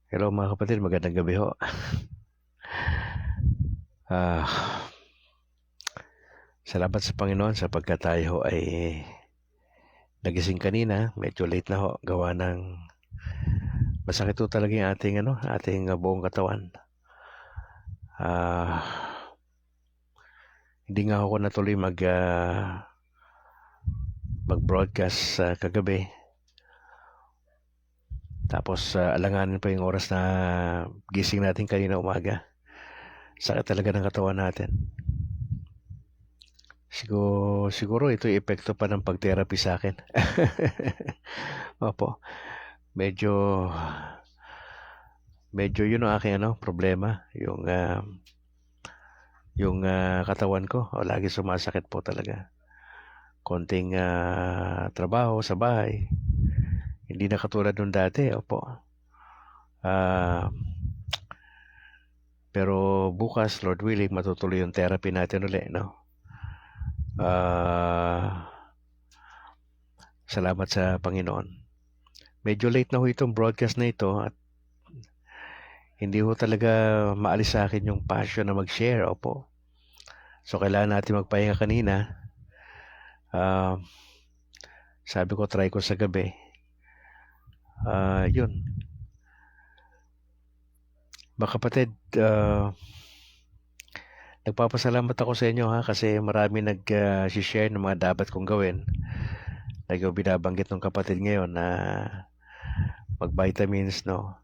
Hello mga kapatid, magandang gabi ho. Ah, Salamat sa Panginoon sapagkat tayo ho ay nagising kanina. Medyo late na ho. Gawa ng masakit ho talaga yung ating buong katawan. Ah, Hindi nga ako natuloy mag-broadcast kagabi. Tapos alanganin pa yung oras na gising natin kanina umaga. Sakit talaga ng katawan natin. Siguro ito yung epekto pa ng pag-therapy sa akin. Opo. Medyo yun ang aking problema, yung katawan ko, lagi sumasakit po talaga. Konting trabaho sa bahay, hindi na katulad nung dati, opo. Ah, pero bukas, Lord willing, matutuloy yung therapy natin ulit, no? Salamat sa Panginoon. Medyo late na ho itong broadcast na ito at hindi ho talaga maalis sa akin yung passion na mag-share, opo. So, kailangan natin magpahinga kanina. Sabi ko, try ko sa gabi. Yun. Mga kapatid, nagpapasalamat ako sa inyo kasi marami nag-share ng mga dapat kong gawin. Like yung binabanggit ng kapatid ngayon na mag-vitamins, no?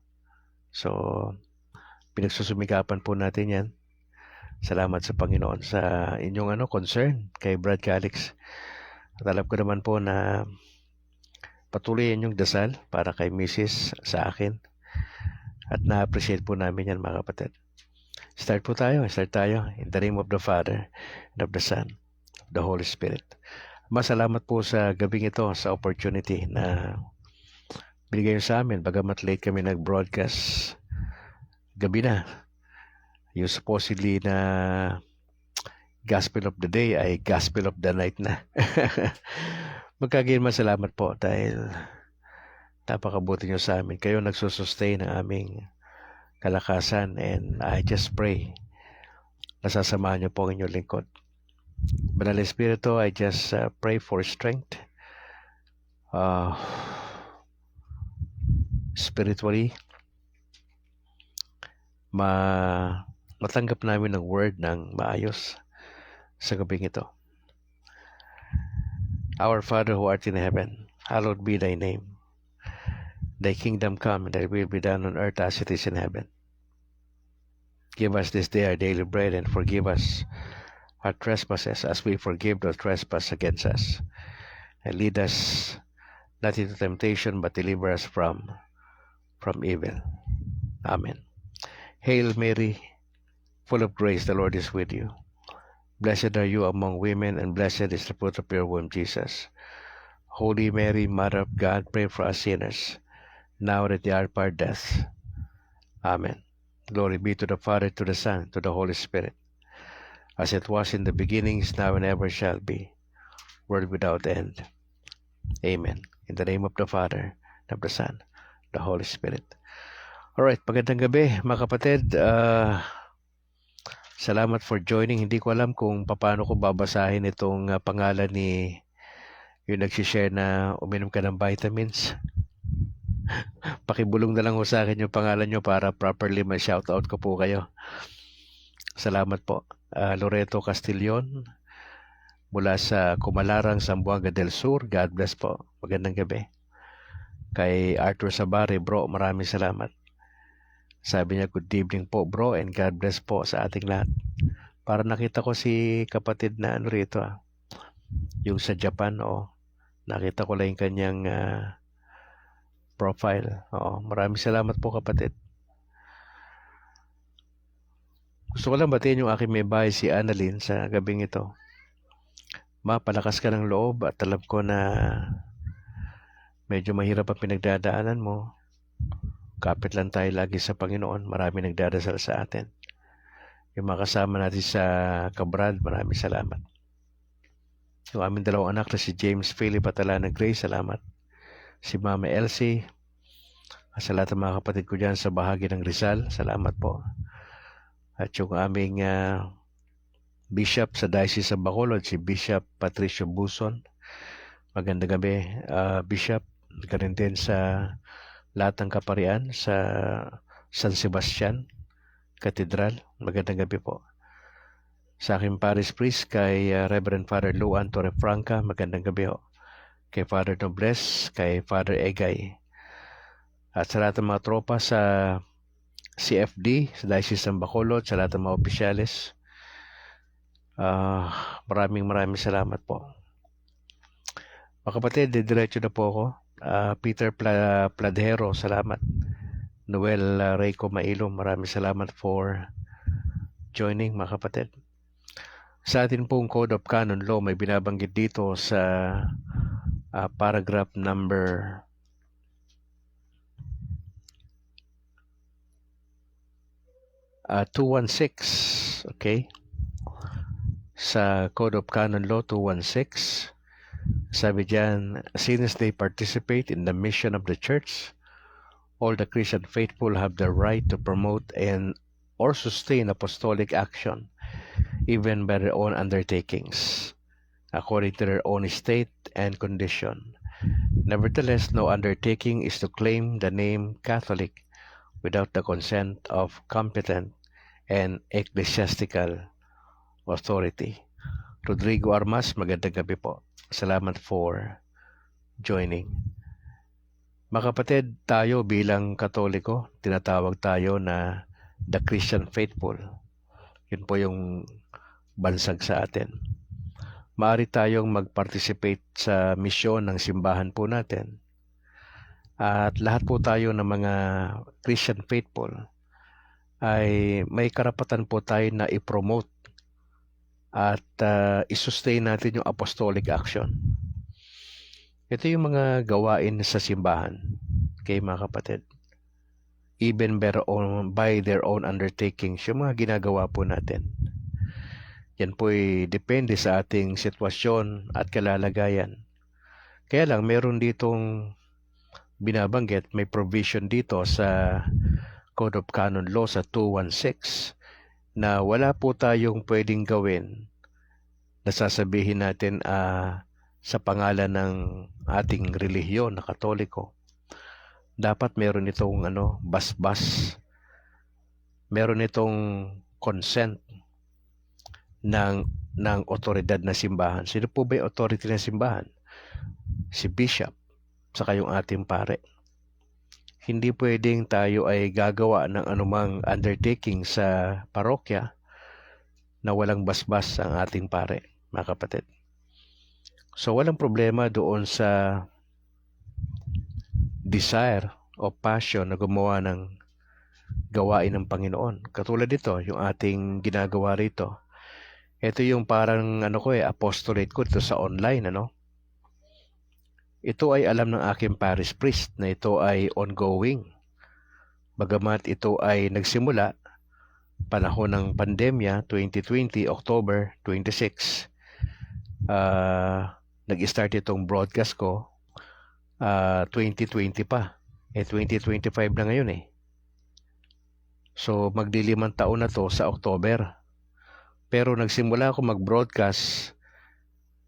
So, pinagsusumikapan po natin yan. Salamat sa Panginoon sa inyong concern kay Brad Calix. At alam ko naman po na patuloy yung dasal para kay Mrs. sa akin. At na-appreciate po namin yan mga kapatid. Start tayo. In the name of the Father, and of the Son, of the Holy Spirit. Masalamat po sa gabing ito, sa opportunity na binigay sa amin. Bagamat late kami nag-broadcast, gabi na. Yung supposedly na gospel of the day ay gospel of the night na. Magkagayon masalamat po dahil napakabuti nyo sa amin. Kayo nagsusustain ng aming kalakasan, and I just pray nasasamahan niyo po ang inyong lingkod. Banal Espiritu, I just pray for strength spiritually, matanggap namin ng word ng maayos sa gabing ito. Our Father who art in heaven, hallowed be thy name. Thy kingdom come, and thy will be done on earth as it is in heaven. Give us this day our daily bread, and forgive us our trespasses as we forgive those trespass against us. And lead us not into temptation, but deliver us from evil. Amen. Hail Mary, full of grace, the Lord is with you. Blessed are you among women, and blessed is the fruit of your womb, Jesus. Holy Mary, Mother of God, pray for us sinners, now and at the hour of our death. Amen. Glory be to the Father, to the Son, to the Holy Spirit, as it was in the beginning, is now, and ever shall be, world without end. Amen. In the name of the Father, of the Son, the Holy Spirit. Alright, magandang gabi mga kapatid. Salamat for joining. Hindi ko alam kung paano ko babasahin itong pangalan ni yung nagsishare na uminom ka ng vitamins. Pakibulong na lang ho sa akin yung pangalan nyo para properly ma-shoutout ko po kayo. Salamat po. Loreto Castillon mula sa Kumalarang, Zamboanga del Sur. God bless po. Magandang gabi. Kay Arthur Sabare, bro, maraming salamat. Sabi niya, good evening po bro, and God bless po sa ating lahat. Para nakita ko si kapatid na rito, yung sa Japan, nakita ko lang yung kanyang profile. Maraming salamat po kapatid. Gusto ko lang batiin yung aking may bahay, si Annalyn, sa gabing ito. Palakas ka ng loob at alam ko na medyo mahirap ang pinagdadaanan mo. Kapit lang tayo lagi sa Panginoon. Marami nagdadasal sa atin. Yung mga kasama natin sa Kabrad, maraming salamat. Yung aming dalawang anak na si James Philip at Alana Grace, salamat. Si Mama Elsie, Sa lahat ng mga kapatid ko dyan sa bahagi ng Rizal, salamat po. At yung aming Bishop sa Diocese of Bacolod, si Bishop Patricio Buson. Magandang gabi, Bishop. Ganun din sa lahat ng kaparian sa San Sebastian Cathedral. Magandang gabi po. Sa aking parish priest kay Reverend Father Luan Torrefranca, magandang gabi ho. Kay Father Nobles, kay Father Egay. At sa lahat ng mga tropa sa CFD, sa Diocese ng Bacolod, sa lahat ng mga opisyalis, maraming salamat po. Mga kapatid, diretso na po ako. Peter Pladero, salamat. Noel Reyco Mailom, maraming salamat for joining, mga kapatid. Sa atin pong Code of Canon Law, may binabanggit dito sa paragraph number 216, okay? Sa Code of Canon Law 216, sabi diyan, since they participate in the mission of the church, all the Christian faithful have the right to promote and or sustain apostolic action, even by their own undertakings, according to their own state and condition. Nevertheless, no undertaking is to claim the name Catholic without the consent of competent and ecclesiastical authority. Rodrigo Armas, magandang gabi po. Salamat for joining. Mga kapatid, tayo bilang Katoliko, tinatawag tayo na the Christian faithful. Yun po yung bansag sa atin. Maaari tayong mag-participate sa misyon ng simbahan po natin. At lahat po tayo ng mga Christian faithful ay may karapatan po tayo na i-promote at i-sustain natin yung apostolic action. Ito yung mga gawain sa simbahan, kay mga kapatid. Even by their own undertakings, yung mga ginagawa po natin. Yan po'y depende sa ating sitwasyon at kalalagayan. Kaya lang, meron ditong binabanggit, may provision dito sa Code of Canon Law sa 216 na wala po tayong pwedeng gawin na sasabihin natin sa pangalan ng ating relihiyon na Katoliko. Dapat meron itong basbas. Meron itong consent ng otoridad na simbahan. Sino po ba yung authority ng simbahan? Si Bishop, saka yung ating pare. Hindi pwedeng tayo ay gagawa ng anumang undertaking sa parokya na walang basbas ang ating pare, mga kapatid. So walang problema doon sa desire o passion na gumawa ng gawain ng Panginoon. Katulad dito, yung ating ginagawa rito. Ito yung parang apostolate ko dito sa online, Ito ay alam ng aking parish priest na ito ay ongoing. Bagamat ito ay nagsimula panahon ng pandemya 2020, October 26. Nag-start itong broadcast ko 2020 pa. 2025 na ngayon eh. So magdilimang taon na to sa October. Pero nagsimula ako mag-broadcast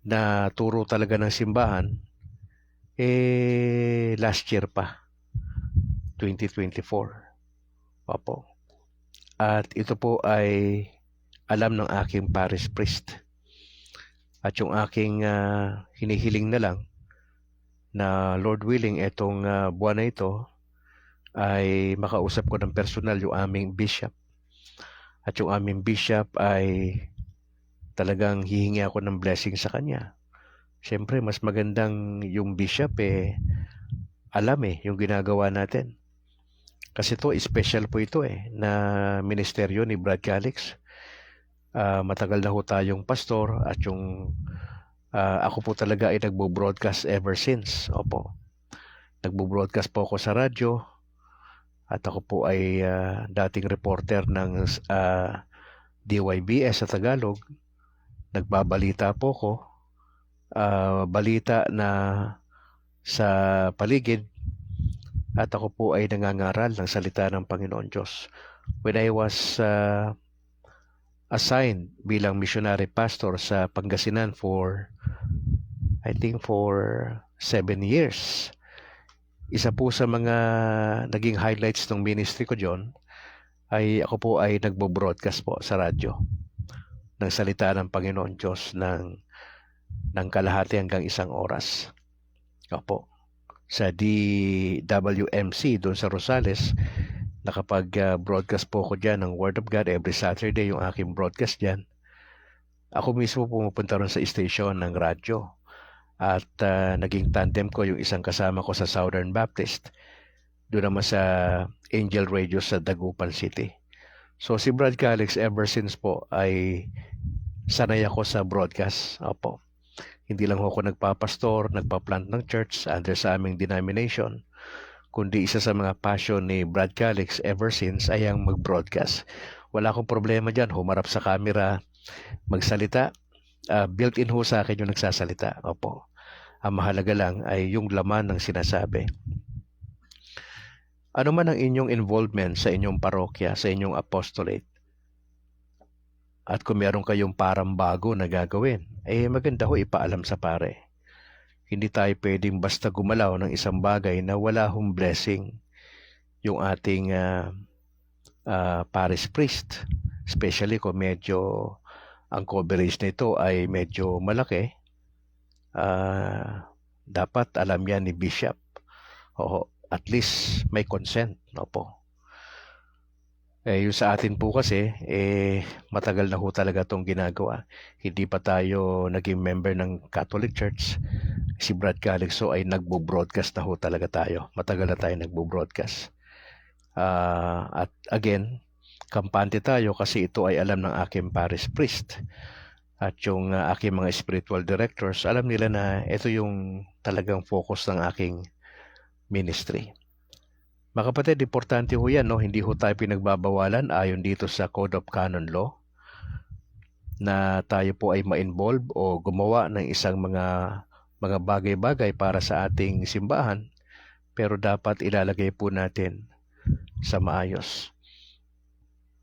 na turo talaga ng simbahan last year pa, 2024. Opo. At ito po ay alam ng aking parish priest. At yung aking hinihiling na lang na Lord willing, itong buwan na ito ay makausap ko ng personal yung aming bishop. At yung aming bishop ay talagang hihingi ako ng blessing sa kanya. Siyempre, mas magandang yung bishop alam yung ginagawa natin. Kasi ito, special po ito na ministeryo ni Brad Calix. Matagal na ho tayong pastor at yung ako po talaga ay nagbo-broadcast ever since. Opo. Nagbo-broadcast po ako sa radyo at ako po ay dating reporter ng DYBS sa Tagalog. Nagbabalita po ko. Balita na sa paligid at ako po ay nangangaral ng salita ng Panginoon Diyos. When I was assigned bilang missionary pastor sa Pangasinan for 7 years. Isa po sa mga naging highlights ng ministry ko diyon ay ako po ay nagbo-broadcast po sa radyo ng salita ng Panginoon Diyos ng kalahati hanggang 1 oras. Opo. Sa DWMC doon sa Rosales, nakapag-broadcast po ko dyan ng Word of God every Saturday, yung aking broadcast dyan. Ako mismo pumupunta ron sa station ng radyo at naging tandem ko yung isang kasama ko sa Southern Baptist, doon naman sa Angel Radio sa Dagupan City. So si Brad Calix ever since po ay sanay ako sa broadcast. Opo. Hindi lang ako nagpapastor, nagpa-plant ng church under sa aming denomination, kundi isa sa mga passion ni Brad Calix ever since ay ang mag-broadcast. Wala akong problema dyan, humarap sa camera, magsalita. Built-in ho sa akin yung nagsasalita. Opo. Ang mahalaga lang ay yung laman ng sinasabi. Ano man ang inyong involvement sa inyong parokya, sa inyong apostolate, at kung meron kayong parang bago na gagawin, maganda ho ipaalam sa pare. Hindi tayo pwedeng basta gumalaw ng isang bagay na wala hong blessing yung ating parish priest. Especially kung medyo ang coverage nito ay medyo malaki. Dapat alam yan ni Bishop. At least may consent. Opo. Yung sa atin po kasi, matagal na ho talaga itong ginagawa. Hindi pa tayo naging member ng Catholic Church. Si Brad Calixto ay nagbo-broadcast na ho talaga tayo. Matagal na tayo nagbo-broadcast. At again, kampante tayo kasi ito ay alam ng aking parish priest. At yung aking mga spiritual directors, alam nila na ito yung talagang focus ng aking ministry. Mga kapatid, importante ho yan, no? Hindi ho tayo pinagbabawalan ayon dito sa Code of Canon Law na tayo po ay ma-involve o gumawa ng isang mga bagay-bagay para sa ating simbahan, pero dapat ilalagay po natin sa maayos.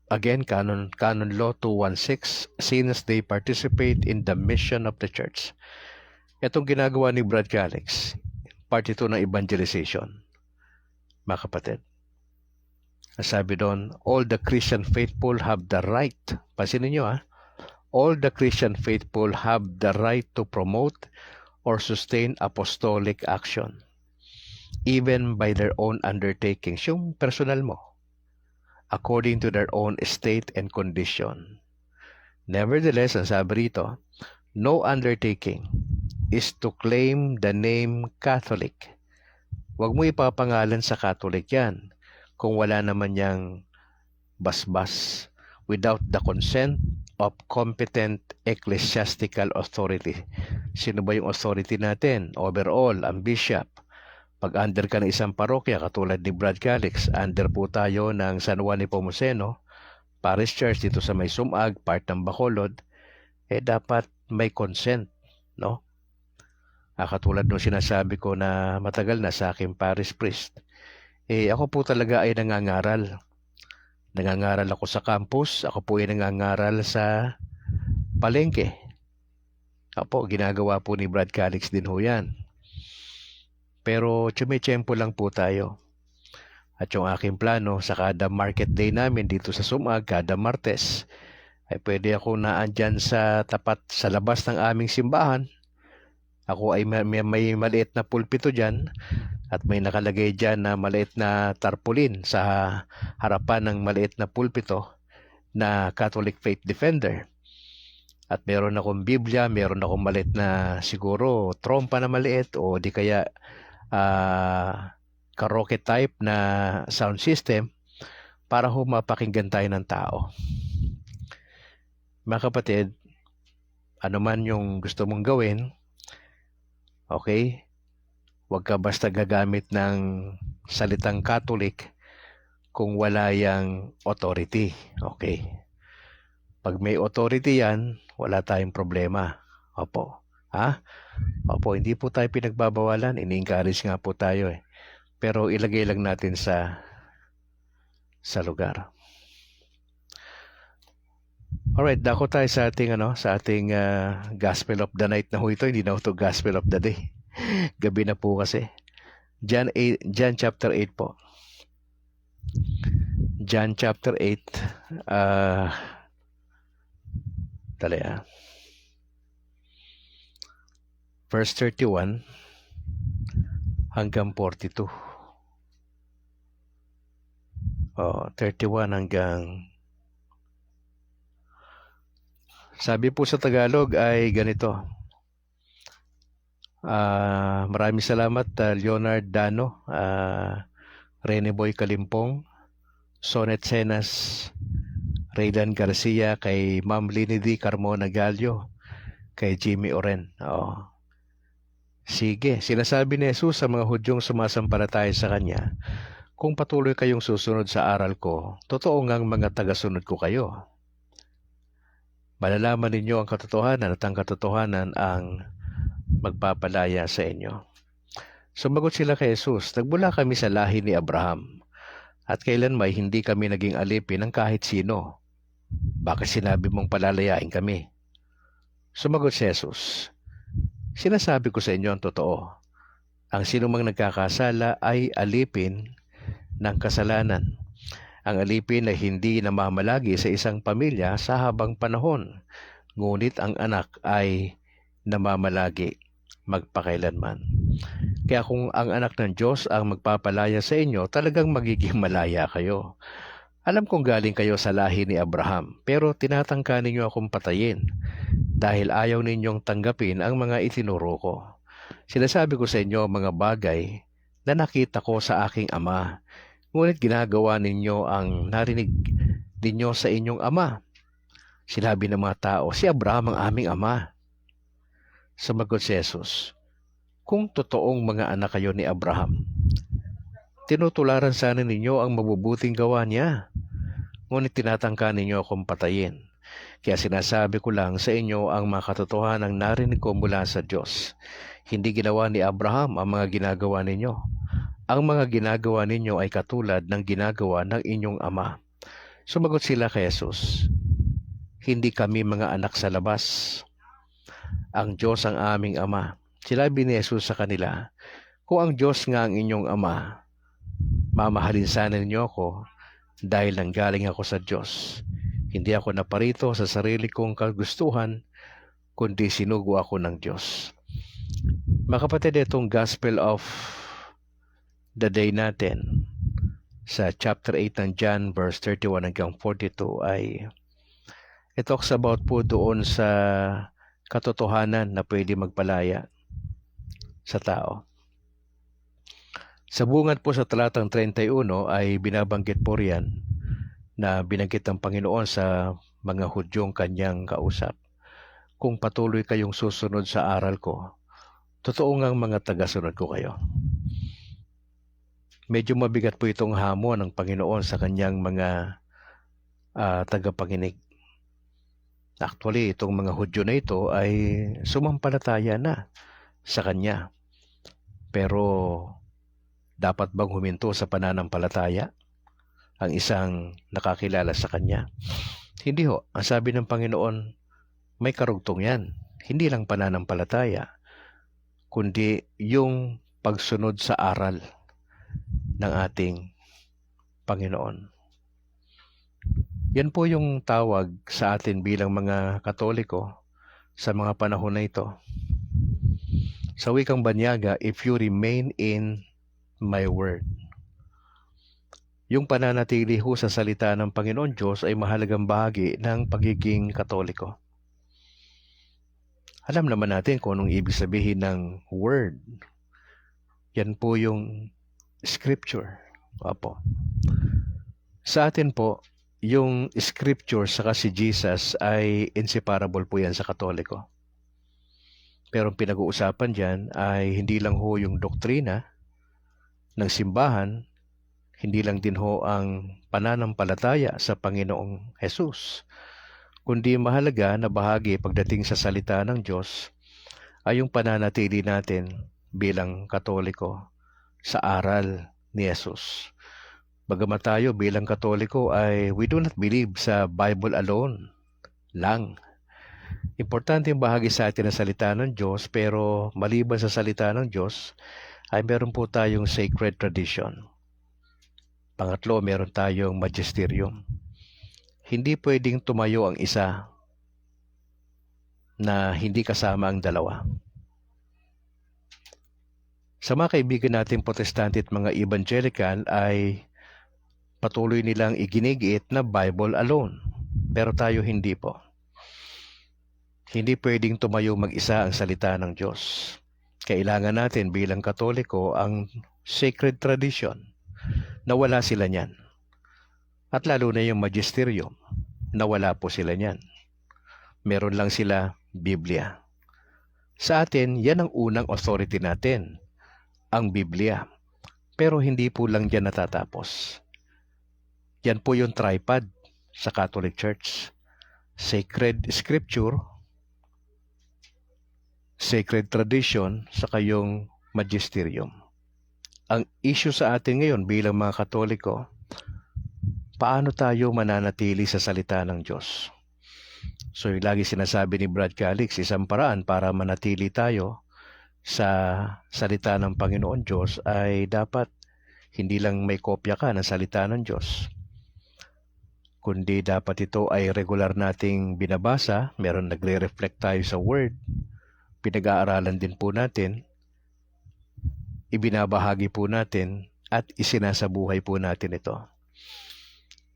Again, Canon Law 216, since they participate in the mission of the church. Itong ginagawa ni Brad Calix, part ito ng evangelization. Mga kapatid, sabi doon, all the Christian faithful have the right, pansinin nyo all the Christian faithful have the right to promote or sustain apostolic action, even by their own undertakings, yung personal mo, according to their own state and condition. Nevertheless, ang sabi rito, no undertaking is to claim the name Catholic. Huwag mo ipapangalan sa Catholic yan kung wala naman yang basbas without the consent of competent ecclesiastical authority. Sino ba yung authority natin? Overall, ang bishop. Pag under ka ng isang parokya, katulad ni Brad Calix, under po tayo ng San Juan Nepomuceno, Parish Church dito sa may Sumag, part ng Bacolod, dapat may consent, no? Katulad nung sinasabi ko na matagal na sa aking parish priest, ako po talaga ay nangangaral. Nangangaral ako sa campus, ako po ay nangangaral sa palengke. Opo, ginagawa po ni Brad Calix din ho yan. Pero tsumi-tsempo lang po tayo. At yung aking plano, sa kada market day namin dito sa Sumag, kada Martes, ay pwede ako naandyan sa tapat sa labas ng aming simbahan. Ako ay may maliit na pulpito dyan at may nakalagay dyan na maliit na tarpaulin sa harapan ng maliit na pulpito na Catholic Faith Defender. At meron akong Biblia, meron akong maliit na siguro trompa na maliit o di kaya karaoke type na sound system para mapakinggan tayo ng tao. Mga kapatid, ano man yung gusto mong gawin, okay? Huwag ka basta gagamit ng salitang Catholic kung wala yang authority. Okay? Pag may authority yan, wala tayong problema. Opo. Opo, hindi po tayo pinagbabawalan. Ini-encourage nga po tayo pero ilagay lang natin sa lugar. Alright, dako tayo sa ating Gospel of the Night na ho ito. Hindi na ito Gospel of the Day. Gabi na po kasi. John chapter 8 po. John chapter 8. Verse 31 hanggang 42. 31 hanggang... Sabi po sa Tagalog ay ganito. Maraming salamat Leonard Dano, Rene Boy Kalimpong, Sonet Senas, Raylan Garcia, kay Ma'am Linedy Carmona Gallo, kay Jimmy Oren. Sige, sinasabi ni Jesus sa mga Hudyong sumasampalataya sa Kanya, kung patuloy kayong susunod sa aral ko, totoo ngang mga tagasunod ko kayo. Malalaman ninyo ang katotohanan at ang katotohanan ang magpapalaya sa inyo. Sumagot sila kay Jesus, nagmula kami sa lahi ni Abraham at kailanmay hindi kami naging alipin ng kahit sino. Bakit sinabi mong palalayain kami? Sumagot si Jesus, sinasabi ko sa inyo ang totoo. Ang sinumang nagkakasala ay alipin ng kasalanan. Ang alipin ay hindi namamalagi sa isang pamilya sa habang panahon, ngunit ang anak ay namamalagi magpakailanman. Kaya kung ang anak ng Diyos ang magpapalaya sa inyo, talagang magiging malaya kayo. Alam kong galing kayo sa lahi ni Abraham, pero tinatangka ninyo akong patayin dahil ayaw ninyong tanggapin ang mga itinuro ko. Sinasabi ko sa inyo mga bagay na nakita ko sa aking ama, ngunit ginagawa ninyo ang narinig ninyo sa inyong ama. Sinabi ng mga tao, si Abraham ang aming ama. Sumagot si Jesus, kung totoong mga anak kayo ni Abraham, tinutularan sana ninyo ang mabubuting gawa niya, ngunit tinatangka ninyo akong patayin. Kaya sinasabi ko lang sa inyo ang mga katotohanang narinig ko mula sa Diyos. Hindi ginawa ni Abraham ang mga ginagawa ninyo. Ang mga ginagawa ninyo ay katulad ng ginagawa ng inyong ama. Sumagot sila kay Jesus, hindi kami mga anak sa labas. Ang Diyos ang aming ama. Sinabi ni Jesus sa kanila, kung ang Diyos nga ang inyong ama, mamahalin sana ninyo ako dahil nanggaling ako sa Diyos. Hindi ako naparito sa sarili kong kagustuhan, kundi sinugo ako ng Diyos. Mga kapatid, itong Gospel of the Day natin sa chapter 8 ng John verse 31 hanggang 42 ay it talks about po doon sa katotohanan na pwede magpalaya sa tao. Sa bungad po sa talatang 31 ay binabanggit po riyan na binanggit ng Panginoon sa mga Hudyong kanyang kausap. Kung patuloy kayong susunod sa aral ko, totoo ngang mga tagasunod ko kayo. Medyo mabigat po itong hamon ng Panginoon sa kanyang mga tagapakinig. Actually, itong mga Hudyo na ito ay sumampalataya na sa kanya. Pero dapat bang huminto sa pananampalataya ang isang nakakilala sa kanya? Hindi ho. Ang sabi ng Panginoon, may karugtong yan. Hindi lang pananampalataya, kundi yung pagsunod sa aral ng ating Panginoon. Yan po yung tawag sa atin bilang mga Katoliko sa mga panahon na ito. Sa wikang Banyaga, if you remain in my word. Yung pananatili ho sa salita ng Panginoon Diyos ay mahalagang bahagi ng pagiging Katoliko. Alam naman natin kung anong ibig sabihin ng word. Yan po yung scripture. Opo. Sa atin po, yung scripture saka si Jesus ay inseparable po yan sa Katoliko. Pero ang pinag-uusapan dyan ay hindi lang ho yung doktrina ng simbahan, hindi lang din ho ang pananampalataya sa Panginoong Jesus, kundi mahalaga na bahagi pagdating sa salita ng Diyos ay yung pananatili natin bilang Katoliko sa aral ni Jesus. Bagamat tayo bilang Katoliko ay we do not believe sa Bible alone lang. Importante yung bahagi sa atin ng salita ng Diyos, pero maliban sa salita ng Diyos, ay meron po tayong sacred tradition. Pangatlo, meron tayong magisterium. Hindi pwedeng tumayo ang isa na hindi kasama ang dalawa. Sa mga kaibigan nating Protestante at mga Evangelical ay patuloy nilang iginigiit na Bible alone. Pero tayo hindi po. Hindi pwedeng tumayo mag-isa ang salita ng Diyos. Kailangan natin bilang Katoliko ang sacred tradition. Nawala sila niyan. At lalo na yung magisterium. Nawala po sila niyan. Meron lang sila Biblia. Sa atin, yan ang unang authority natin. Ang Biblia. Pero hindi po lang yan natatapos. Yan po yung tripod sa Catholic Church. Sacred Scripture, Sacred Tradition, saka yung Magisterium. Ang issue sa atin ngayon bilang mga Katoliko, paano tayo mananatili sa salita ng Diyos? So yung lagi sinasabi ni Brad Calix, isang paraan para manatili tayo sa salita ng Panginoon Diyos ay dapat hindi lang may kopya ka ng salita ng Diyos, kundi dapat ito ay regular nating binabasa. Meron nagre-reflect tayo sa Word, pinag-aaralan din po natin, ibinabahagi po natin, at isinasabuhay po natin ito.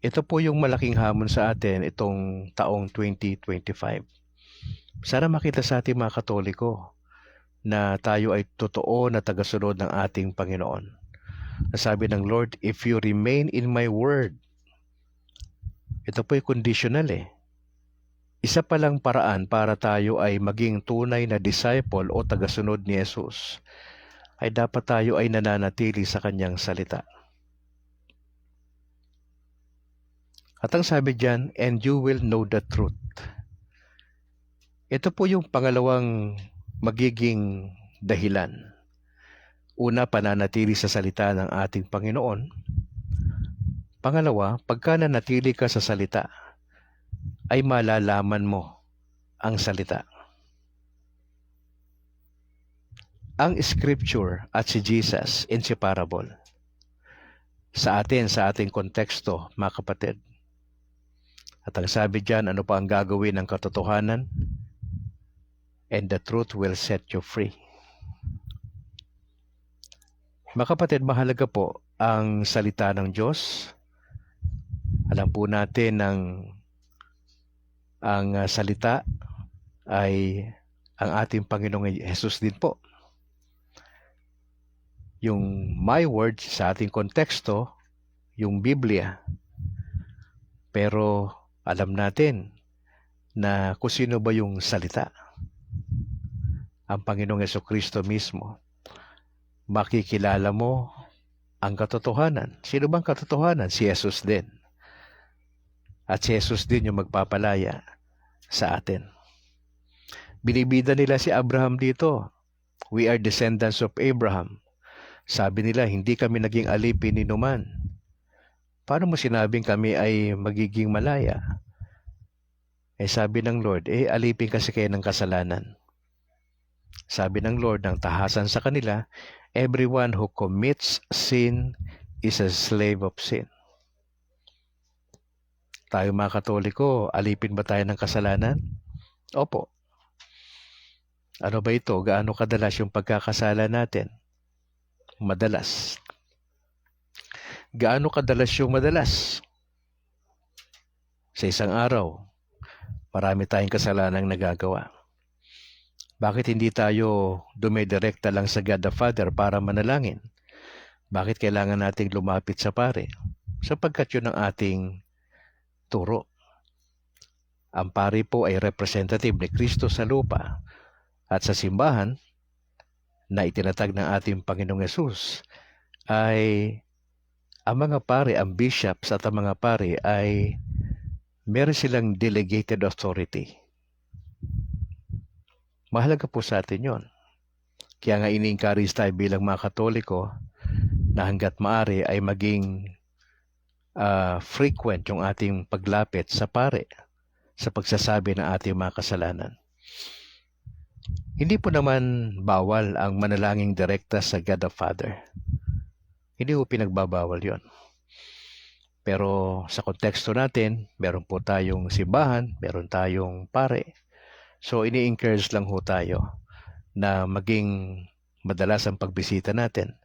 Ito po yung malaking hamon sa atin itong taong 2025. Sana makita sa ating mga Katoliko na tayo ay totoo na tagasunod ng ating Panginoon. Sabi ng Lord, if you remain in my word, ito po ay conditional Isa palang paraan para tayo ay maging tunay na disciple o tagasunod ni Jesus ay dapat tayo ay nananatili sa kanyang salita. At ang sabi diyan, and you will know the truth. Ito po yung pangalawang magiging dahilan. Una, pananatili sa salita ng ating Panginoon. Pangalawa, pagka nanatili ka sa salita, ay malalaman mo ang salita. Ang Scripture at si Jesus, inseparable. Sa atin, sa ating konteksto, mga kapatid. At ang sabi diyan, ano pa ang gagawin ng katotohanan? And the truth will set you free. Mga kapatid, mahalaga po ang salita ng Diyos. Alam po natin ang salita ay ang ating Panginoong Jesus din po. Yung my words sa ating konteksto, yung Biblia. Pero alam natin na kung sino ba yung salita. Ang Panginoong Jesucristo mismo. Makikilala mo ang katotohanan. Sino bang katotohanan? Si Jesus din. At si Jesus din yung magpapalaya sa atin. Binibida nila si Abraham dito. We are descendants of Abraham. Sabi nila, hindi kami naging alipin ni Numan. Paano mo sinabing kami ay magiging malaya? Sabi ng Lord, alipin kasi kayo ng kasalanan. Sabi ng Lord, ng tahasan sa kanila, everyone who commits sin is a slave of sin. Tayo mga Katoliko, alipin ba tayo ng kasalanan? Opo. Ano ba ito? Gaano kadalas yung pagkakasala natin? Madalas. Gaano kadalas yung madalas? Sa isang araw, marami tayong kasalanang nagagawa. Bakit hindi tayo dumidirekta lang sa God the Father para manalangin? Bakit kailangan nating lumapit sa pare? Sapagkat yun ang ating turo. Ang pari po ay representative ni Kristo sa lupa at sa simbahan na itinatag ng ating Panginoong Yesus ay ang mga pari, ang bishops at ang mga pari ay meron silang delegated authority. Mahalaga po sa atin yon. Kaya nga ini-encourage tayo bilang mga Katoliko na hanggat maaari ay maging frequent yung ating paglapit sa pare sa pagsasabi ng ating mga kasalanan. Hindi po naman bawal ang manalangin direkta sa God the Father. Hindi po pinagbabawal yon. Pero sa konteksto natin, meron po tayong simbahan, meron tayong pare. So ini-encourage lang ho tayo na maging madalas ang pagbisita natin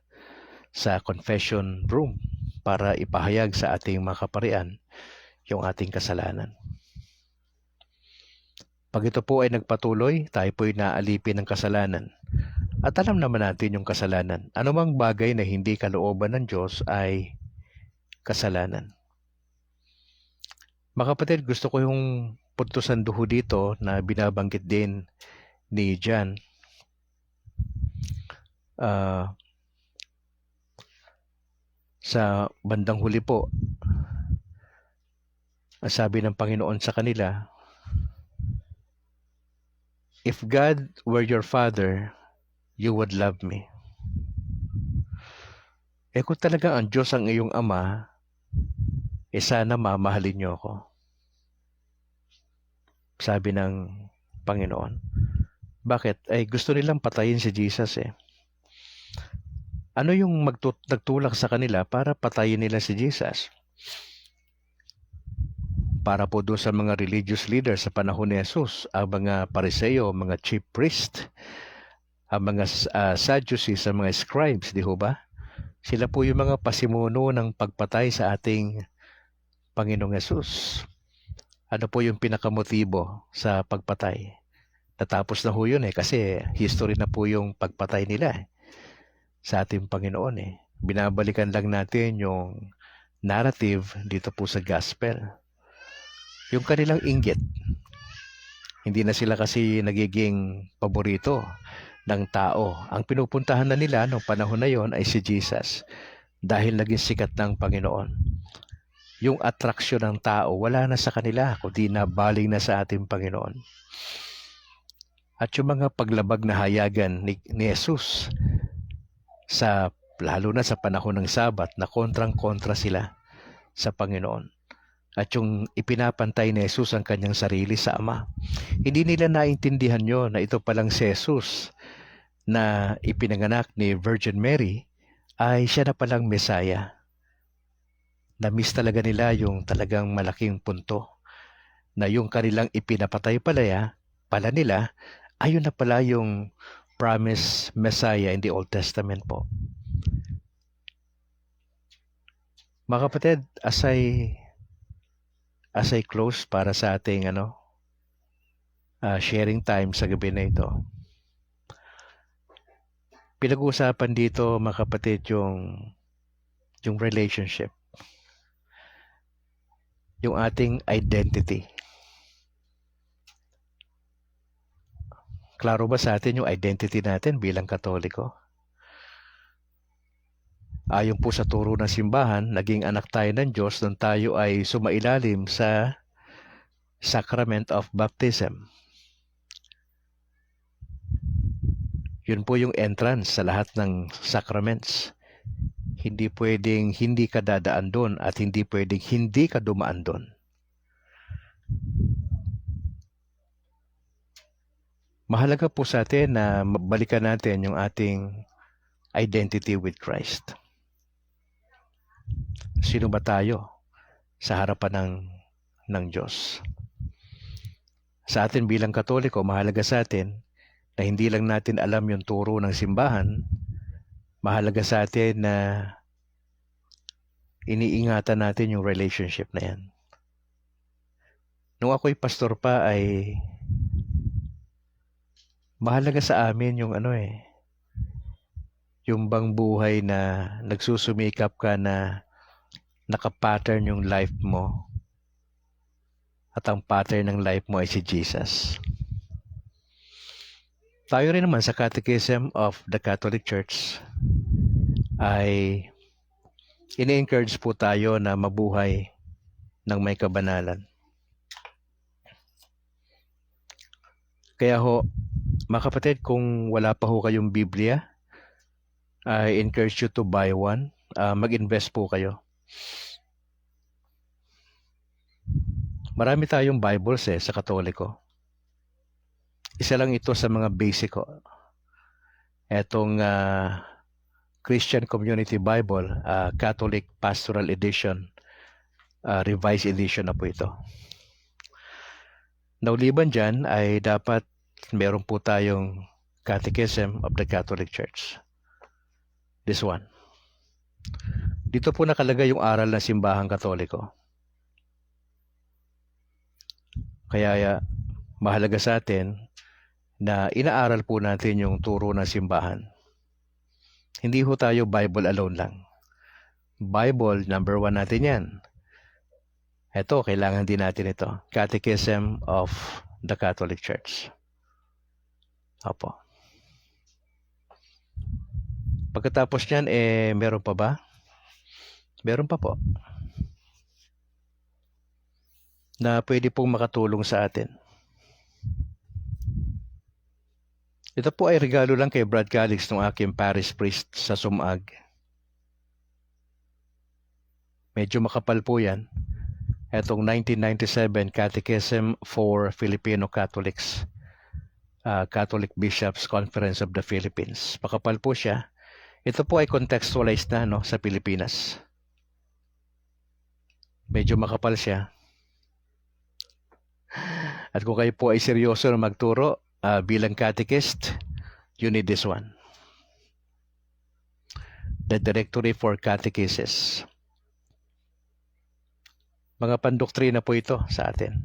sa confession room para ipahayag sa ating mga kaparian yung ating kasalanan. Pag ito po ay nagpatuloy, tayo po ay naalipin ng kasalanan. At alam naman natin yung kasalanan. Anumang bagay na hindi kalooban ng Diyos ay kasalanan. Mga kapatid, gusto ko yung puntusan duho dito na binabanggit din ni John. Sa bandang huli po, sabi ng Panginoon sa kanila, if God were your Father, you would love me. Kung talaga ang Diyos ang iyong Ama, sana mamahalin niyo ako. Sabi ng Panginoon. Bakit? Gusto nilang patayin si Jesus Ano yung nagtulak sa kanila para patayin nila si Jesus? Para po doon sa mga religious leaders sa panahon ni Jesus, ang mga Pariseo, mga chief priest, ang mga Sadducees, ang mga scribes, di ho ba? Sila po yung mga pasimuno ng pagpatay sa ating Panginoong Jesus. Ano po yung pinakamotibo sa pagpatay? Natapos na ho yun kasi history na po yung pagpatay nila sa ating Panginoon Binabalikan lang natin yung narrative dito po sa gospel. Yung kanilang inggit. Hindi na sila kasi nagiging paborito ng tao. Ang pinupuntahan na nila noong panahon na yon ay si Jesus dahil naging sikat ng Panginoon. Yung atraksyon ng tao wala na sa kanila kundi nabaling na sa ating Panginoon. At yung mga paglabag na hayagan ni Jesus lalo na sa panahon ng Sabat na kontrang-kontra sila sa Panginoon. At yung ipinapantay ni Jesus ang kanyang sarili sa Ama. Hindi nila naintindihan yun na ito palang si Jesus na ipinanganak ni Virgin Mary ay siya na palang Messiah. Na-miss talaga nila yung talagang malaking punto na yung kanilang ipinapatay pala nila, ayun na pala yung promised Messiah in the Old Testament po. Mga kapatid, as I close para sa ating sharing time sa gabi na ito, pinag-uusapan dito mga kapatid yung relationship. Yung ating identity. Klaro ba sa atin yung identity natin bilang Katoliko? Ayon po sa turo ng simbahan, naging anak tayo ng Diyos nang tayo ay sumailalim sa Sacrament of Baptism. Yun po yung entrance sa lahat ng sacraments. Hindi pwedeng hindi ka dadaan doon at hindi pwedeng hindi ka dumaan doon. Mahalaga po sa atin na balikan natin yung ating identity with Christ. Sino ba tayo sa harapan ng Diyos? Sa atin bilang Katoliko, mahalaga sa atin na hindi lang natin alam yung turo ng simbahan, mahalaga sa atin na iniingatan natin yung relationship na yan. Nung ako'y pastor pa ay mahalaga sa amin yung yung bang buhay na nagsusumikap ka na nakapattern yung life mo at ang pattern ng life mo ay si Jesus. Tayo rin naman sa Catechism of the Catholic Church ay ini-encourage po tayo na mabuhay ng may kabanalan. Kaya mga kapatid, kung wala pa kayong Biblia, I encourage you to buy one mag-invest po kayo. Marami tayong Bibles sa Katoliko. Isa lang ito sa mga basic ko. Etong Christian Community Bible, Catholic Pastoral Edition, Revised Edition na po ito. Nauliban dyan ay dapat meron po tayong Catechism of the Catholic Church. This one. Dito po nakalagay yung aral ng simbahang Katoliko. Kaya mahalaga sa atin na inaaral po natin yung turo ng simbahan. Hindi ho tayo Bible alone lang. Bible, number 1 natin yan. Ito, kailangan din natin ito. Catechism of the Catholic Church. Opo. Pagkatapos niyan, meron pa ba? Meron pa po. Na pwede pong makatulong sa atin. Ito po ay regalo lang kay Brad Calix ng aking parish priest sa Sumag. Medyo makapal po yan. Itong 1997 Catechism for Filipino Catholics, Catholic Bishops Conference of the Philippines. Makapal po siya. Ito po ay contextualized na sa Pilipinas. Medyo makapal siya. At kung kayo po ay seryoso na magturo bilang catechist, you need this one. The Directory for Catechesis. Mga pandoktrina po ito sa atin.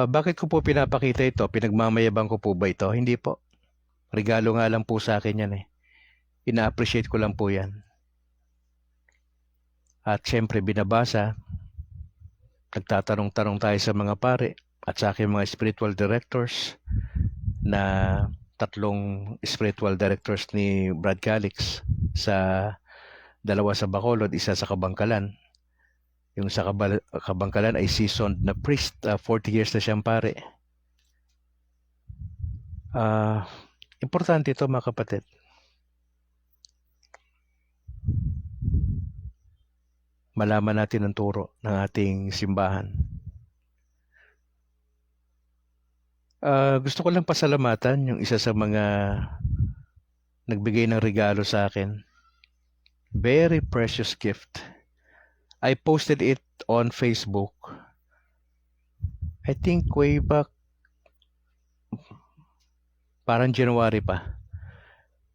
Bakit ko po pinapakita ito? Pinagmamayabang ko po ba ito? Hindi po. Regalo nga lang po sa akin yan Ina-appreciate ko lang po yan. At syempre binabasa, nagtatanong-tanong tayo sa mga pare at sa aking mga spiritual directors na 3 spiritual directors ni Brad Calix, sa 2 sa Bacolod, 1 sa Kabangkalan. Yung sa Kabangkalan ay seasoned na priest, 40 years na siyang pare. Importante ito mga kapatid. Malaman natin ang turo ng ating simbahan. Gusto ko lang pasalamatan yung isa sa mga nagbigay ng regalo sa akin. Very precious gift. I posted it on Facebook. I think way back, parang January pa.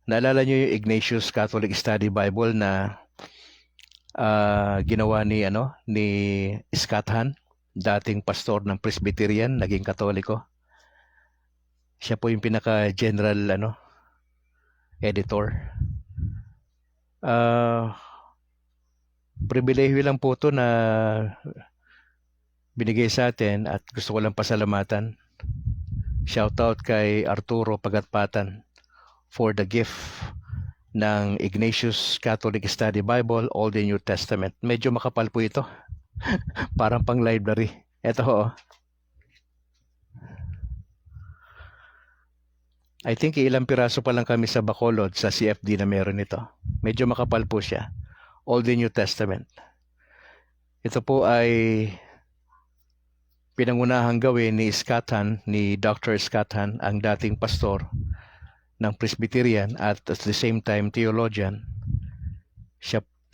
Naalala niyo yung Ignatius Catholic Study Bible na ginawa ni Scott Hahn, dating pastor ng Presbyterian, naging Katoliko. Siya po yung pinaka-general editor. Pribilehiyo lang po ito na binigay sa atin at gusto ko lang pasalamatan. Shoutout kay Arturo Pagatpatan for the gift ng Ignatius Catholic Study Bible, Old and New Testament. Medyo makapal po ito. Parang pang library. Ito I think ilang piraso pa lang kami sa Bacolod sa CFD na meron ito. Medyo makapal po siya. Old and New Testament. Ito po ay pinangunahang gawin ni Scott Hahn, ni Dr. Scott Hahn, ang dating pastor ng Presbyterian at the same time theologian.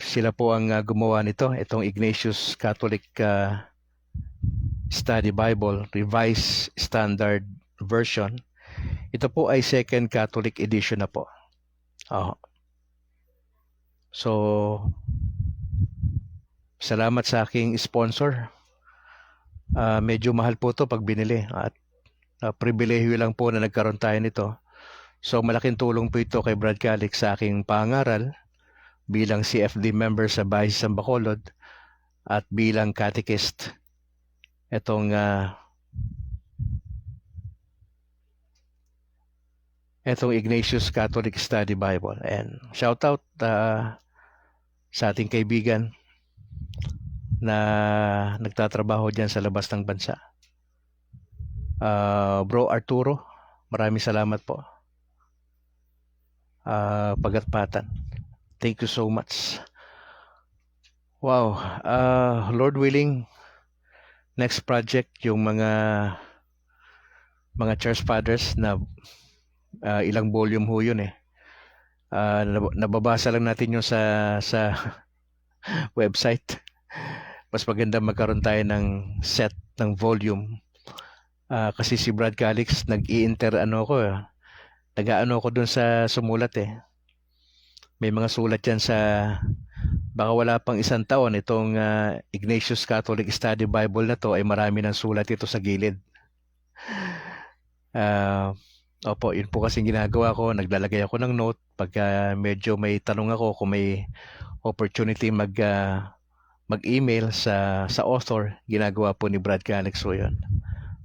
Sila po ang gumawa nito, itong Ignatius Catholic Study Bible, Revised Standard Version. Ito po ay Second Catholic Edition na po. So, salamat sa aking sponsor. Medyo mahal po ito pag binili. At pribilehiyo lang po na nagkaroon tayo nito. So, malaking tulong po ito kay Brad Calix sa aking pangaral bilang CFD member sa Bahay ng Bacolod at bilang catechist. Itong Ignatius Catholic Study Bible. And shout out sa ating kaibigan na nagtatrabaho dyan sa labas ng bansa. Bro Arturo, maraming salamat po. Pagatpatan. Thank you so much. Wow. Lord willing, next project, yung mga church fathers na ilang volume ho yun eh. Nababasa lang natin yung sa website. Mas maganda magkaroon tayo ng set ng volume. Kasi si Brad Calix nag-aano ako dun sa sumulat eh. May mga sulat yan sa baka wala pang isang taon itong Ignatius Catholic Study Bible na to ay marami ng sulat ito sa gilid. Opo, yun po kasing ginagawa ko. Naglalagay ako ng note pagka medyo may tanong ako, kung may opportunity mag-email sa author, ginagawa po ni Brad Calix so yun,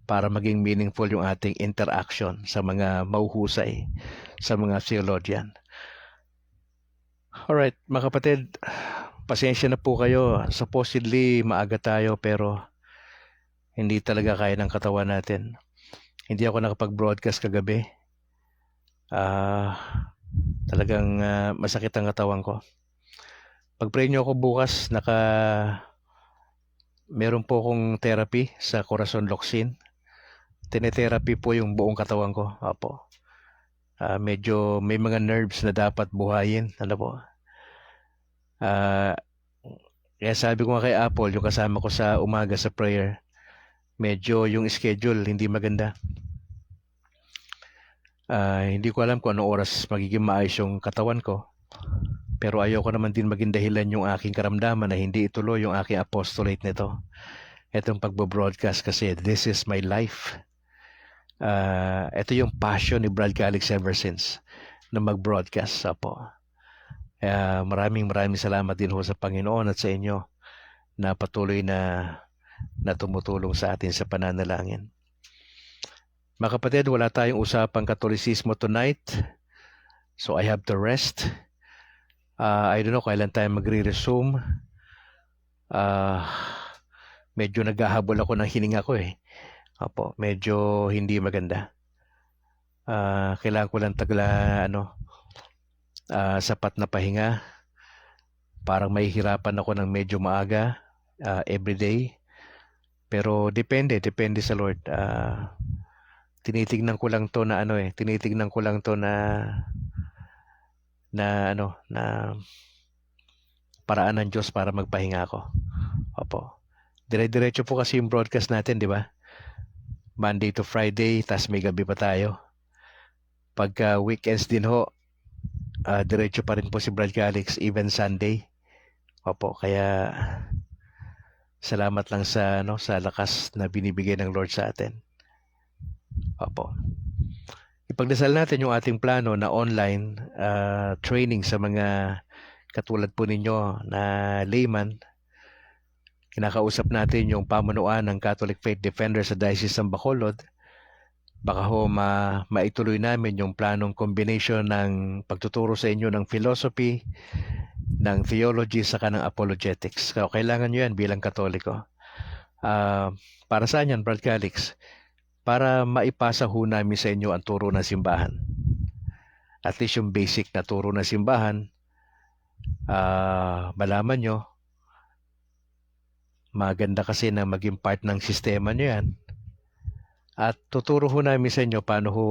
para maging meaningful yung ating interaction sa mga mauhusay, sa mga theologian. Alright, mga kapatid, pasensya na po kayo. Supposedly maaga tayo pero hindi talaga kaya ng katawan natin. Hindi ako nakapag-broadcast kagabi. Talagang masakit ang katawan ko. Pag-pray nyo ako bukas, meron po akong therapy sa Corazon Locsin. Tinetherapy po yung buong katawan ko. Opo. Medyo may mga nerves na dapat buhayin. Ano po? Kaya sabi ko nga kay Apple, yung kasama ko sa umaga sa prayer, medyo yung schedule hindi maganda. Hindi ko alam kung anong oras magiging maayos yung katawan ko. Pero ayoko naman din maging dahilan yung aking karamdaman na hindi ituloy yung aking apostolate nito. Itong pagbo-broadcast kasi this is my life. Ito yung passion ni Brad Calix ever since na mag-broadcast. Apo. Maraming salamat din ho sa Panginoon at sa inyo na patuloy na tumutulong sa atin sa pananalangin. Mga kapatid, wala tayong usapang Katolisismo tonight. So I have to rest. I don't know kailan tayo magre-resume. Medyo naghahabol ako ng hininga ko eh. Opo, medyo hindi maganda. Kailangan ko lang sapat na pahinga. Parang mahihirapan ako ng medyo maaga everyday. Pero depende sa Lord. Tinitignan ko lang to na paraan ng Diyos para magpahinga ako. Opo. Dire-diretso po kasi yung broadcast natin, di ba? Monday to Friday, tas may gabi pa tayo. Pagka weekends din ho, diretso pa rin po si Brad Calix, even Sunday. Opo, kaya salamat lang sa lakas na binibigay ng Lord sa atin. Opo. Ipagdasal natin yung ating plano na online training sa mga katulad po ninyo na layman. Kinakausap natin yung pamunuan ng Catholic Faith Defenders sa Diocese ng Bacolod. Baka ho maituloy namin yung planong combination ng pagtuturo sa inyo ng philosophy, ng theology, saka ng apologetics. So, kailangan nyo yan bilang Katoliko. Para saan yan, Brad Calix? Para maipasa ho namin sa inyo ang turo ng simbahan. At least yung basic na turo ng simbahan, malaman nyo. Maganda kasi na maging part ng sistema nyo yan. At tuturo ho namin sa inyo paano ho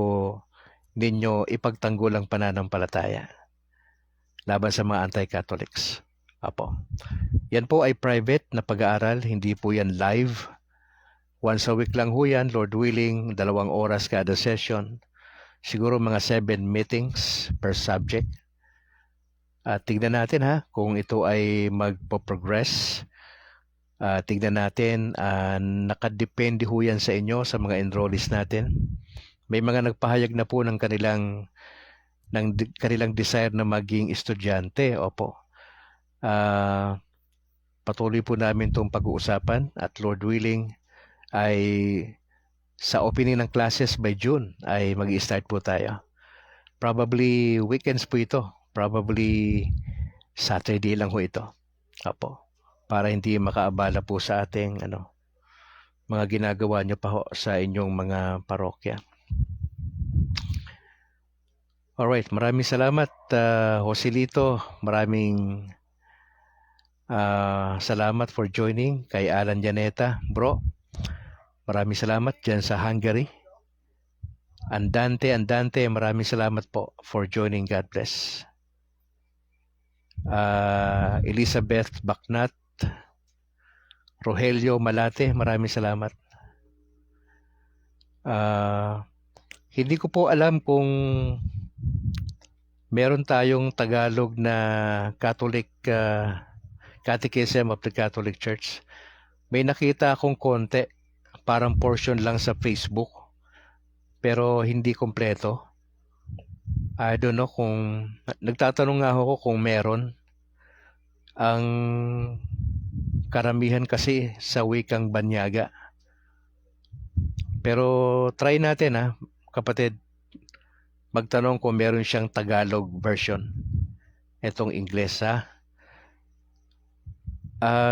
ninyo ipagtanggol ang pananampalataya laban sa mga anti-Catholics. Apo. Yan po ay private na pag-aaral, hindi po yan live. Once a week lang ho yan, Lord willing, 2 oras kada session. Siguro mga 7 meetings per subject. At tignan natin kung ito ay magpo-progress. Tignan natin, nakadepende ho yan sa inyo, sa mga enrollees natin. May mga nagpahayag na po ng kanilang desire na maging estudyante. Opo. Patuloy po namin itong pag-uusapan at Lord willing, ay sa opening ng classes by June ay mag-i-start po tayo. Probably weekends po ito. Probably Saturday lang ho ito. Apo. Para hindi makaabala po sa ating mga ginagawa nyo pa ho sa inyong mga parokya. Alright, maraming salamat, Joselito. Maraming salamat for joining. Kay Alan Janeta, bro. Maraming salamat dyan sa Hungary. Andante, maraming salamat po for joining. God bless. Elizabeth Baknat, Rogelio Malate, maraming salamat. Hindi ko po alam kung meron tayong Tagalog na Catholic Catechism of the Catholic Church. May nakita akong konti, parang portion lang sa Facebook, pero hindi kompleto. I don't know kung, nagtatanong nga ako kung meron. Ang karamihan kasi sa wikang Banyaga. Pero try natin kapatid, magtanong kung meron siyang Tagalog version. Itong Ingles ha.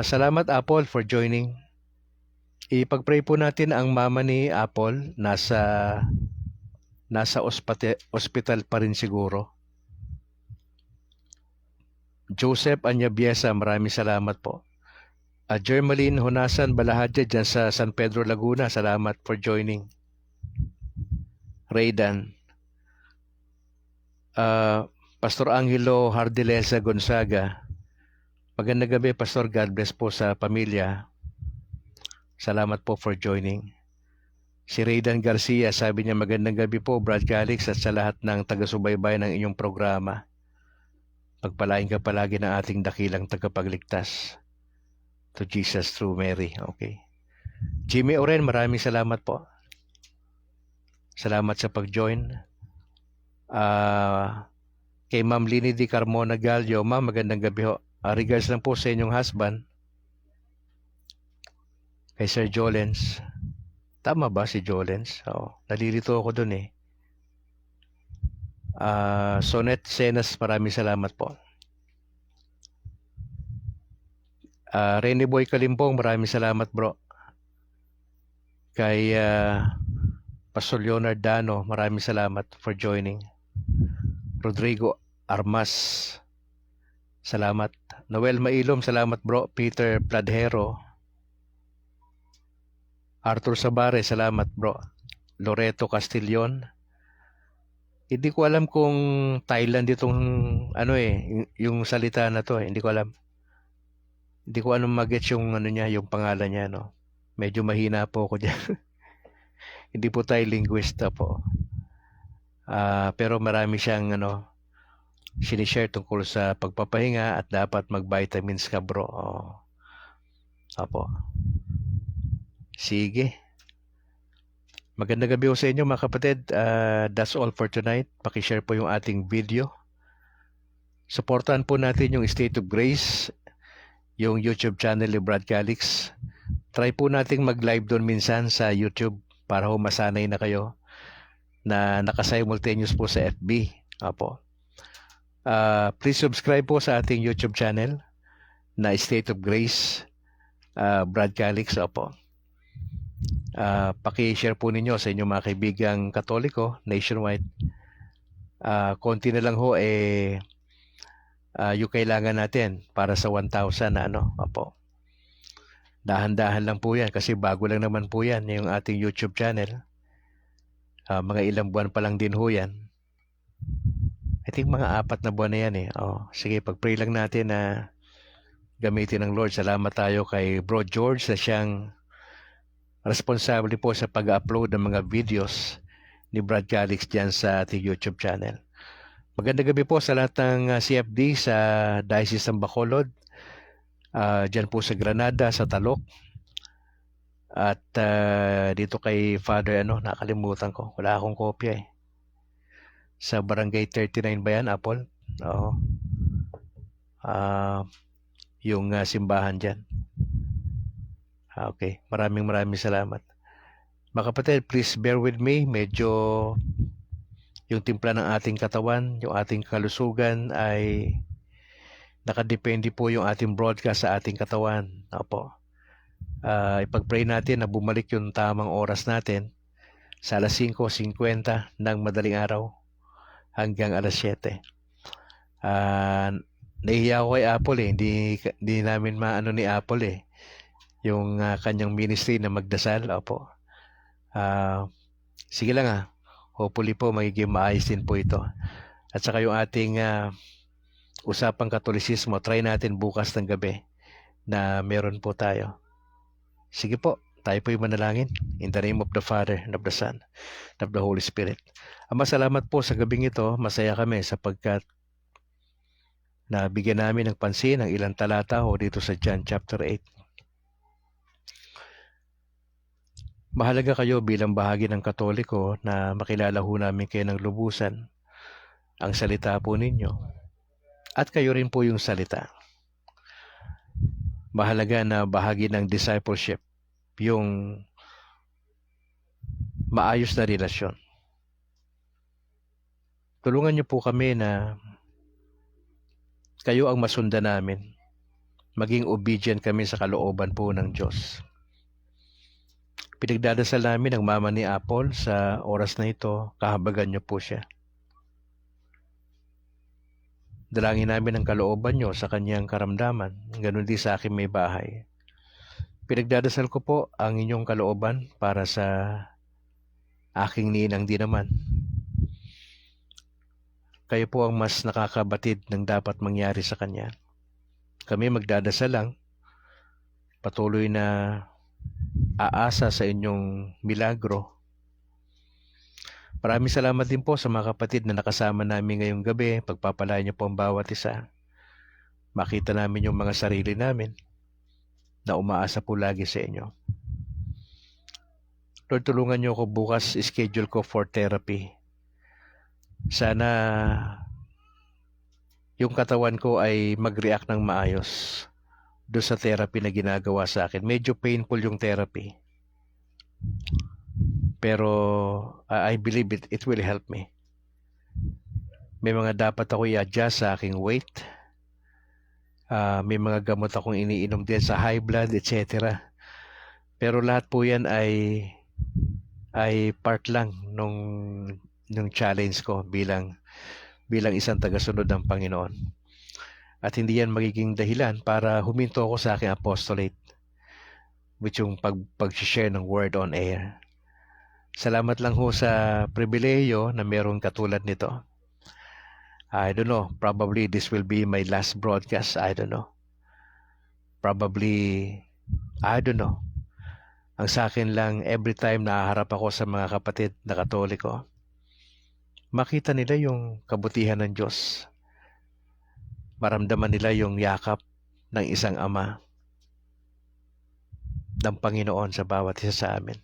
Salamat Apple for joining. Ipag-pray po natin ang mama ni Apple, nasa ospital pa rin siguro. Joseph Anyabiesa, maraming salamat po. Jermaline Honasan Balahadya dyan sa San Pedro, Laguna, salamat for joining. Raydan. Pastor Angelo Hardilesa Gonzaga, magandang gabi Pastor, God bless po sa pamilya. Salamat po for joining. Si Raydan Garcia, sabi niya magandang gabi po Brad Calix at sa lahat ng taga-subaybay ng inyong programa. Pagpalain ka palagi ng ating dakilang tagapagligtas. To Jesus through Mary. Okay. Jimmy Oren, maraming salamat po. Salamat sa pag-join. Kay Ma'am Lini Di Carmona Gallo, Ma'am, magandang gabi ho. Regards lang po sa inyong husband. Kay Sir Jolens. Tama ba si Jolens? Nalilito ako dun eh. Sonet Senas, maraming salamat po. Rene Boy Kalimpong, maraming salamat bro. Kay Pastor Leonard Dano, maraming salamat for joining. Rodrigo Armas, salamat. Noel Mailom, salamat bro. Peter Pladhero, Arthur Sabare, salamat bro. Loreto Castillon. Hindi ko alam kung Thailand itong yung salita na to Hindi ko alam. Hindi ko mag-gets yung niya, yung pangalan niya Medyo mahina po ako diyan. Hindi po tayo linguista po. Pero marami siyang sinishare tungkol sa pagpapahinga at dapat mag-vitamins ka bro. Apo. Sige. Magandang gabi po sa inyo mga kapatid. That's all for tonight. Pakishare po yung ating video. Supportan po natin yung State of Grace, yung YouTube channel ni Brad Calix. Try po nating mag-live doon minsan sa YouTube para masanay na kayo na naka-simultaneous po sa FB. Apo. Please subscribe po sa ating YouTube channel na State of Grace, Brad Calix. Apo. Paki-share po ninyo sa inyong mga kaibigang Katoliko nationwide. Konti na lang yung kailangan natin para sa 1,000 na Apo. Dahan-dahan lang po yan kasi bago lang naman po yan yung ating YouTube channel. Mga ilang buwan pa lang din yan. I think mga 4 na buwan na yan sige, pag-pray lang natin na gamitin ng Lord. Salamat tayo kay Bro George na siyang responsable po sa pag-upload ng mga videos ni Brad Calix dyan sa ating YouTube channel. Magandang gabi po sa lahat ng CFD sa Diocese ng Bacolod, dyan po sa Granada, sa Talok, at dito kay Father, nakalimutan ko, wala akong kopya sa Barangay 39 ba yan, Apple? Oo. Yung simbahan dyan. Okay, maraming salamat. Mga kapatid, please bear with me. Medyo yung timpla ng ating katawan, yung ating kalusugan ay nakadepende po yung ating broadcast sa ating katawan. Opo. Ipag-pray natin na bumalik yung tamang oras natin sa alas 5:50 ng madaling araw hanggang alas 7. Nahihiya ako kay Apple eh. Hindi namin maano ni Apple eh. Yung kanyang ministry na magdasal. Opo. Sige lang. Hopefully po magiging maayos din po ito. At saka yung ating usapang Katolisismo, try natin bukas ng gabi na meron po tayo. Sige po, tayo po yung manalangin. In the name of the Father, and of the Son, and of the Holy Spirit. Ama, salamat po sa gabing ito. Masaya kami sapagkat nabigyan namin ng pansin ang ilang talata o dito sa John chapter 8. Mahalaga kayo bilang bahagi ng Katoliko na makilala ho namin kayo ng lubusan, ang salita po ninyo, at kayo rin po yung salita. Mahalaga na bahagi ng discipleship, yung maayos na relasyon. Tulungan niyo po kami na kayo ang masundan namin, maging obedient kami sa kalooban po ng Diyos. Pinagdadasal namin ang mama ni Apple sa oras na ito, kahabagan niyo po siya. Dalangin namin ang kalooban niyo sa kanyang karamdaman, ganun din sa aking may bahay. Pinagdadasal ko po ang inyong kalooban para sa aking ninang din naman. Kayo po ang mas nakakabatid ng dapat mangyari sa kanya. Kami magdadasal lang, patuloy na aasa sa inyong milagro. Maraming salamat din po sa mga kapatid na nakasama namin ngayong gabi. Pagpapalain niyo po ang bawat isa. Makita namin yung mga sarili namin na umaasa po lagi sa inyo. Lord, tulungan niyo ako bukas, schedule ko for therapy. Sana yung katawan ko ay mag-react ng maayos doon sa therapy na ginagawa sa akin. Medyo painful yung therapy. Pero I believe it will help me. May mga dapat ako i-adjust sa aking weight. May mga gamot akong iniinom din sa high blood, etc. Pero lahat po yan ay part lang nung challenge ko bilang isang tagasunod ng Panginoon. At hindi yan magiging dahilan para huminto ako sa aking apostolate, which yung pag-share ng word on air. Salamat lang ho sa pribileyo na mayroong katulad nito. I don't know, probably this will be my last broadcast. I don't know. Probably, I don't know. Ang sa akin lang, every time nahaharap ako sa mga kapatid na Katoliko, makita nila yung kabutihan ng Diyos. Maramdaman nila yung yakap ng isang ama, ng Panginoon sa bawat isa sa amin.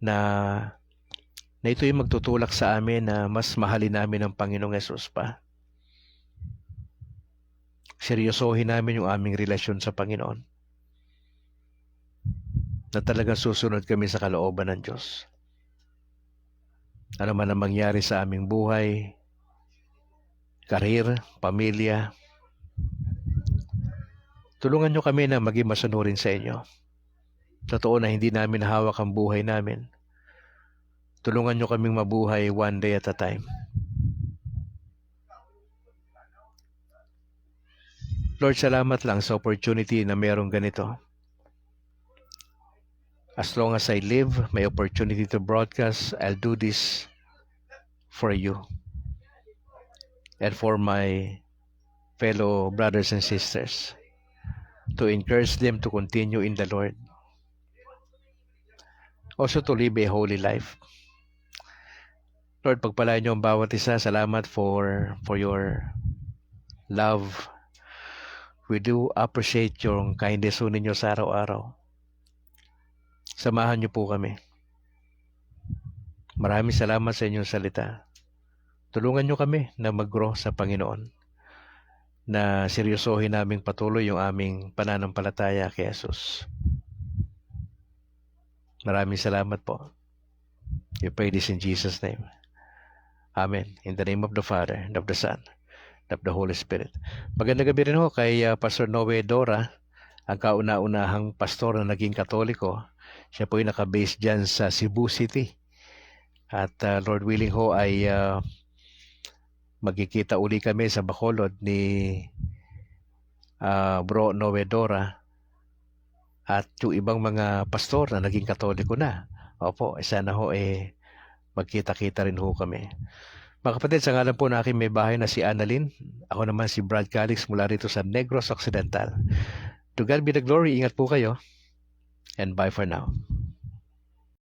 Na ito yung magtutulak sa amin na mas mahalin namin ang Panginoong Hesus pa. Seryosohin namin yung aming relasyon sa Panginoon. Na talagang susunod kami sa kalooban ng Diyos. Ano man ang mangyari sa aming buhay, karir, pamilya, tulungan nyo kami na maging masunurin sa inyo. Totoo na hindi namin hawak ang buhay namin. Tulungan nyo kaming mabuhay one day at a time. Lord, salamat lang sa opportunity na mayroong ganito. As long as I live, may opportunity to broadcast, I'll do this for you and for my fellow brothers and sisters, to encourage them to continue in the Lord. Also to live a holy life. Lord, pagpalain niyo ang bawat isa. Salamat for your love. We do appreciate yung kindness ninyo sa araw-araw. Samahan niyo po kami. Maraming salamat sa inyong salita. Tulungan niyo kami na mag-grow sa Panginoon. Na seryosohin naming patuloy yung aming pananampalataya kay Jesus. Maraming salamat po. We pray this in Jesus' name. Amen. In the name of the Father, and of the Son, and of the Holy Spirit. Magandang gabi rin ho kay Pastor Noe Dora, ang kauna-unahang pastor na naging Katoliko. Siya po ay naka-base dyan sa Cebu City. At Lord willing ho ay magkikita uli kami sa Bacolod ni Bro Noedora at yung ibang mga pastor na naging Katoliko na. Opo, sana ho magkita-kita rin ho kami. Mga kapatid, sa ngalan po na aking may bahay na si Annalyn, ako naman si Brad Calix mula rito sa Negros Occidental. To God be the glory, ingat po kayo, and bye for now.